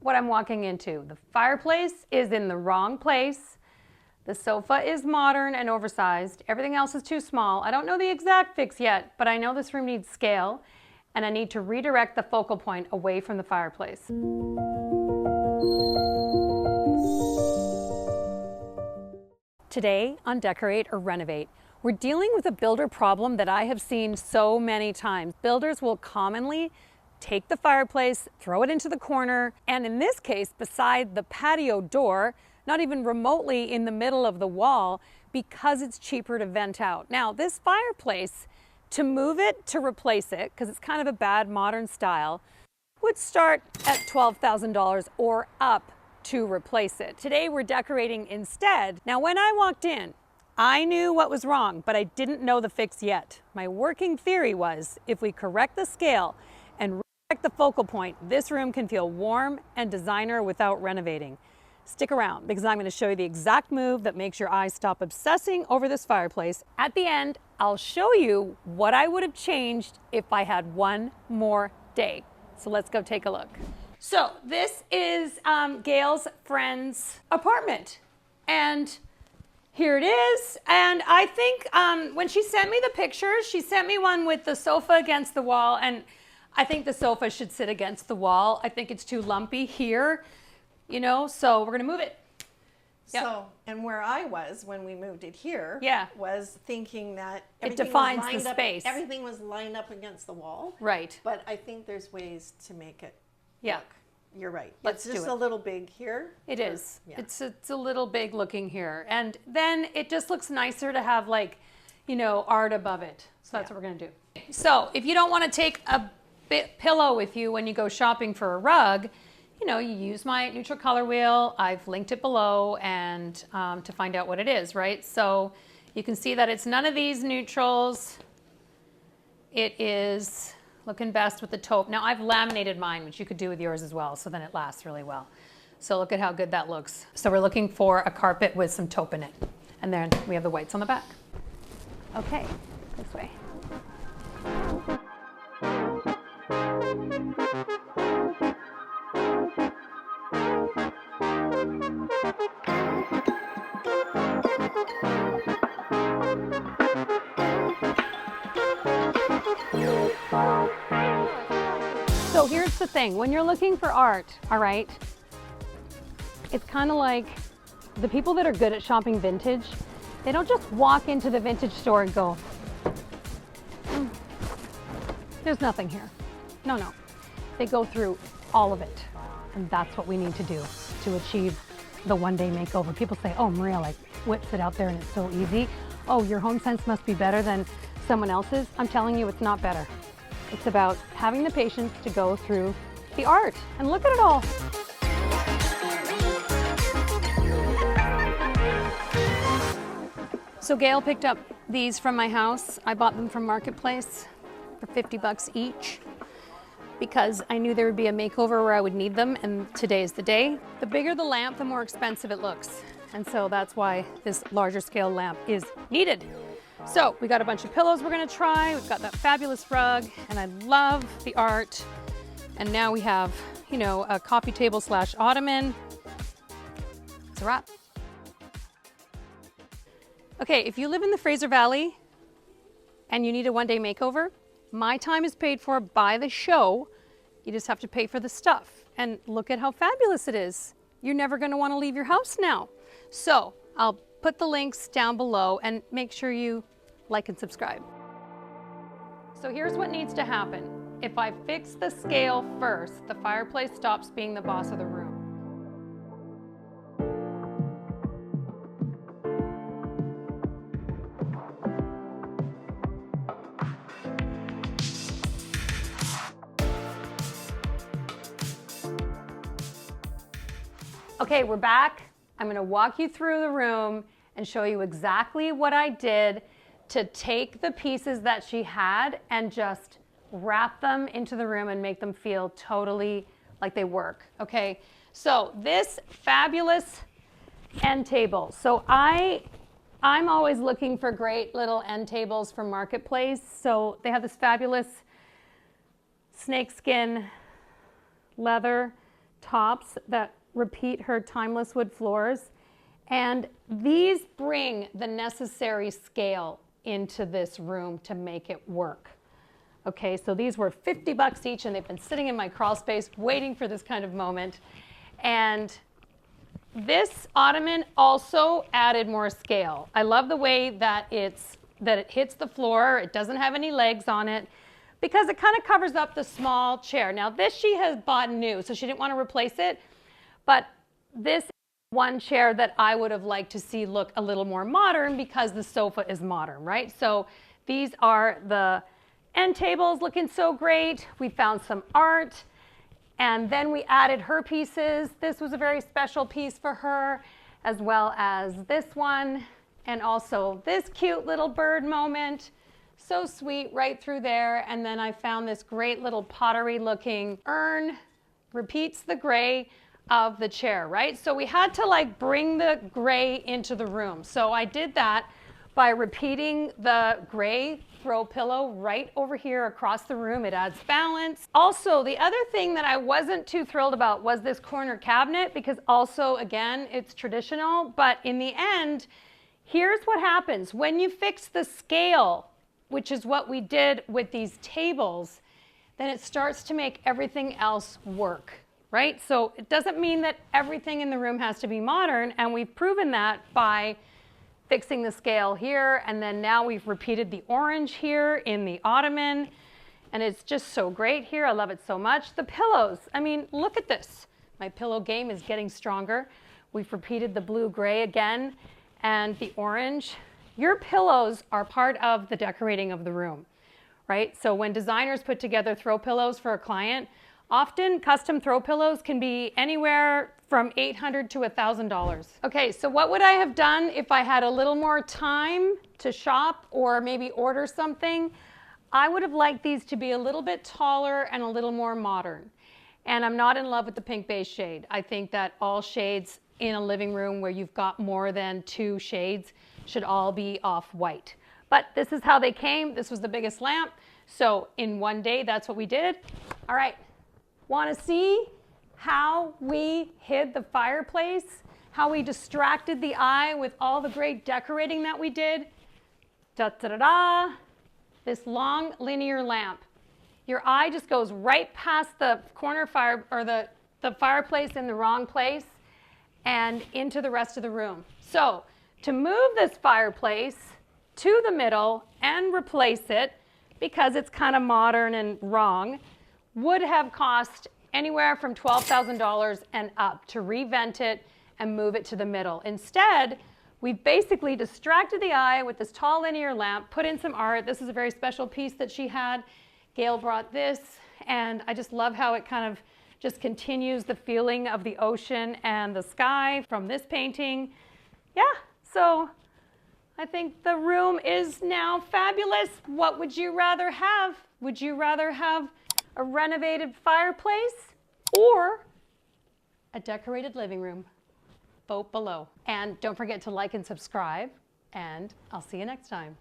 what I'm walking into. The fireplace is in the wrong place. The sofa is modern and oversized. Everything else is too small. I don't know the exact fix yet, but I know this room needs scale, and I need to redirect the focal point away from the fireplace. Today on Decorate or Renovate, we're dealing with a builder problem that I have seen so many times. Builders will commonly take the fireplace, throw it into the corner, and in this case, beside the patio door, not even remotely in the middle of the wall, because it's cheaper to vent out. Now, this fireplace, to move it, to replace it, because it's kind of a bad modern style, would start at $12,000 or up to replace it. Today we're decorating instead. Now, when I walked in, I knew what was wrong, but I didn't know the fix yet. My working theory was, if we correct the scale and redirect the focal point, this room can feel warm and designer without renovating. Stick around, because I'm going to show you the exact move that makes your eyes stop obsessing over this fireplace. At the end, I'll show you what I would have changed if I had one more day. So let's go take a look. So this is Gail's friend's apartment, and here it is. And I think when she sent me the pictures, she sent me one with the sofa against the wall, and I think the sofa should sit against the wall. I think it's too lumpy here, you know, so we're gonna move it. Yep. So, and where I was when we moved it here, was thinking that it defines the space. Everything was lined up against the wall. Right. But I think there's ways to make it work. You're right. Let's it's just a little big here. It is. Yeah. It's a little big looking here. And then it just looks nicer to have, like, you know, art above it. So that's what we're going to do. So if you don't want to take a pillow with you when you go shopping for a rug, you know, you use my neutral color wheel. I've linked it below, and to find out what it is, right? So you can see that it's none of these neutrals. It is looking best with the taupe. Now, I've laminated mine, which you could do with yours as well, so then it lasts really well. So look at how good that looks. So we're looking for a carpet with some taupe in it. And then we have the whites on the back. Okay, this way. So here's the thing, when you're looking for art, all right, it's kind of like the people that are good at shopping vintage, they don't just walk into the vintage store and go, there's nothing here. No, no. They go through all of it. And that's what we need to do to achieve the one-day makeover. People say, oh, Maria, like, whips it out there and it's so easy. Oh, your home sense must be better than someone else's. I'm telling you, it's not better. It's about having the patience to go through the art and look at it all. So Gail picked up these from my house. I bought them from Marketplace for 50 bucks each because I knew there would be a makeover where I would need them, and today is the day. The bigger the lamp, the more expensive it looks. And so that's why this larger scale lamp is needed. So we got a bunch of pillows we're gonna try. We've got that fabulous rug, and I love the art. And now we have, you know, a coffee table / ottoman. It's a wrap. Okay, if you live in the Fraser Valley and you need a one-day makeover, my time is paid for by the show. You just have to pay for the stuff. And look at how fabulous it is. You're never gonna wanna leave your house now. So I'll put the links down below, and make sure you like and subscribe. So here's what needs to happen. If I fix the scale first, the fireplace stops being the boss of the room. Okay, we're back. I'm gonna walk you through the room and show you exactly what I did to take the pieces that she had and just wrap them into the room and make them feel totally like they work, okay? So this fabulous end table. So I'm always looking for great little end tables from Marketplace. So they have this fabulous snakeskin leather tops that repeat her timeless wood floors. And these bring the necessary scale into this room to make it work. Okay, so these were 50 bucks each, and they've been sitting in my crawl space waiting for this kind of moment. And this ottoman also added more scale. I love the way that it hits the floor. It doesn't have any legs on it because it kind of covers up the small chair. Now this she has bought new, so she didn't want to replace it, but this is one chair that I would have liked to see look a little more modern because the sofa is modern, right? So these are the end tables looking so great. We found some art. And then we added her pieces. This was a very special piece for her, as well as this one, and also this cute little bird moment. So sweet right through there. And then I found this great little pottery looking urn, repeats the gray of the chair, right? So we had to like bring the gray into the room. So I did that by repeating the gray throw pillow right over here across the room. It adds balance. Also, the other thing that I wasn't too thrilled about was this corner cabinet, because also, again, it's traditional, but in the end, here's what happens. When you fix the scale, which is what we did with these tables, then it starts to make everything else work, right? So it doesn't mean that everything in the room has to be modern, and we've proven that by fixing the scale here, and then now we've repeated the orange here in the ottoman, and it's just so great here. I love it so much. The pillows, I mean, look at this. My pillow game is getting stronger. We've repeated the blue-gray again, and the orange. Your pillows are part of the decorating of the room, right? So when designers put together throw pillows for a client, often custom throw pillows can be anywhere from $800 to $1,000. Okay, so what would I have done if I had a little more time to shop or maybe order something? I would have liked these to be a little bit taller and a little more modern. And I'm not in love with the pink beige shade. I think that all shades in a living room where you've got more than 2 shades should all be off-white. But this is how they came. This was the biggest lamp. So in one day, that's what we did. All right, want to see how we hid the fireplace, how we distracted the eye with all the great decorating that we did? Da-da-da-da, this long linear lamp. Your eye just goes right past the corner fire, or the fireplace in the wrong place and into the rest of the room. So to move this fireplace to the middle and replace it, because it's kind of modern and wrong, would have cost anywhere from $12,000 and up to revent it and move it to the middle. Instead, we basically distracted the eye with this tall linear lamp, put in some art. This is a very special piece that she had. Gail brought this, and I just love how it kind of just continues the feeling of the ocean and the sky from this painting. Yeah, so I think the room is now fabulous. What would you rather have? Would you rather have a renovated fireplace or a decorated living room? Vote below. And don't forget to like and subscribe, and I'll see you next time.